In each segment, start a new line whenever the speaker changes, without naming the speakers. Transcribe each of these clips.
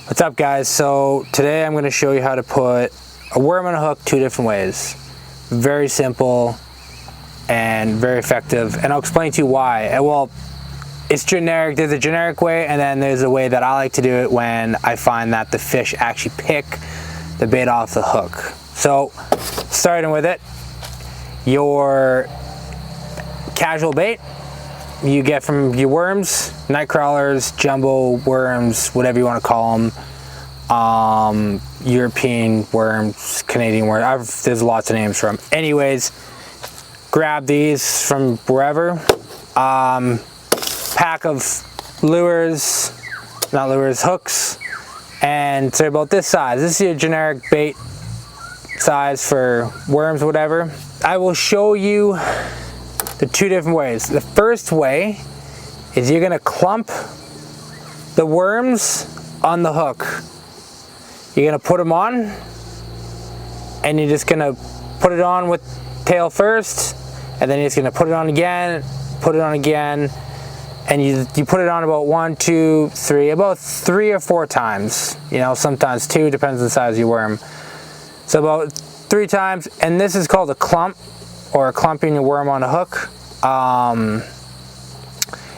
What's up, guys? So today I'm going to show you how to put a worm on a hook two different ways. Very simple and very effective, and I'll explain to you why. Well, it's generic. There's a generic way, and then there's a way that I like to do it when I find that the fish actually pick the bait off the hook. So starting with it, your casual bait you get from your worms, night crawlers, jumbo worms, whatever you want to call them, European worms, Canadian worms, there's lots of names for them. Anyways, grab these from wherever, pack of lures, not lures, hooks, and they're about this size. This is your generic bait size for worms, whatever. I will show you the two different ways. The first way is you're gonna clump the worms on the hook. You're gonna put them on, and you're just gonna put it on with tail first, and then you're just gonna put it on again, and you put it on about one, two, three, about 3 or 4 times. You know, sometimes 2, depends on the size of your worm. So about 3 times, and this is called a clump, or clumping your worm on a hook.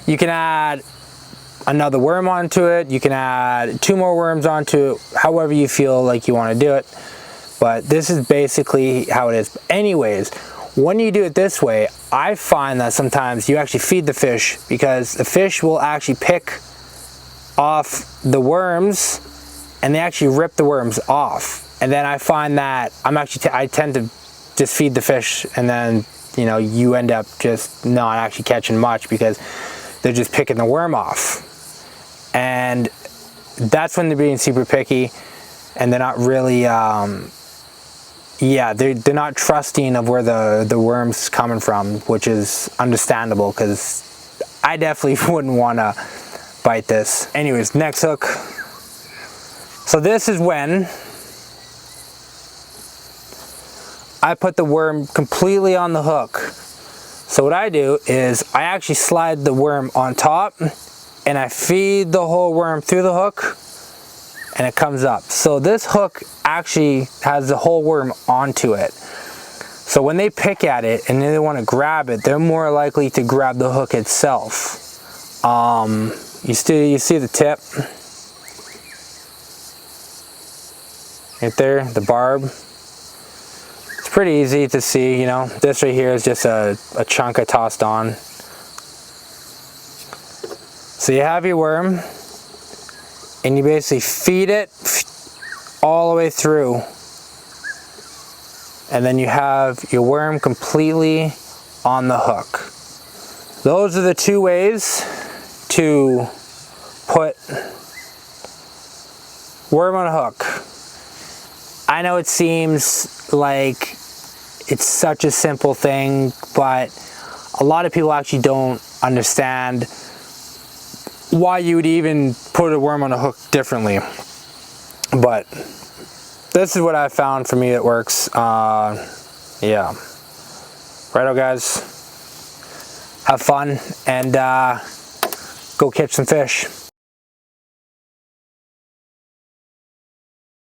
You can add another worm onto it. You can add 2 more worms onto it, however you feel like you want to do it. But this is basically how it is. Anyways, when you do it this way, I find that sometimes you actually feed the fish, because the fish will actually pick off the worms and they actually rip the worms off. And then I find that I tend to just feed the fish, and then you know, you end up just not actually catching much because they're just picking the worm off. And that's when they're being super picky, and they're not really they're not trusting of where the worm's coming from, which is understandable, because I definitely wouldn't want to bite this. Anyways, next hook. So this is when I put the worm completely on the hook. So what I do is I actually slide the worm on top, and I feed the whole worm through the hook, and it comes up. So this hook actually has the whole worm onto it. So when they pick at it and they want to grab it, they're more likely to grab the hook itself. You see the tip right there, the barb. It's pretty easy to see, you know. This right here is just a chunk I tossed on. So you have your worm, and you basically feed it all the way through, and then you have your worm completely on the hook. Those are the 2 ways to put worm on a hook. I know it seems like it's such a simple thing, but a lot of people actually don't understand why you would even put a worm on a hook differently. But this is what I found for me that works. Yeah. Righto, guys. Have fun, and go catch some fish.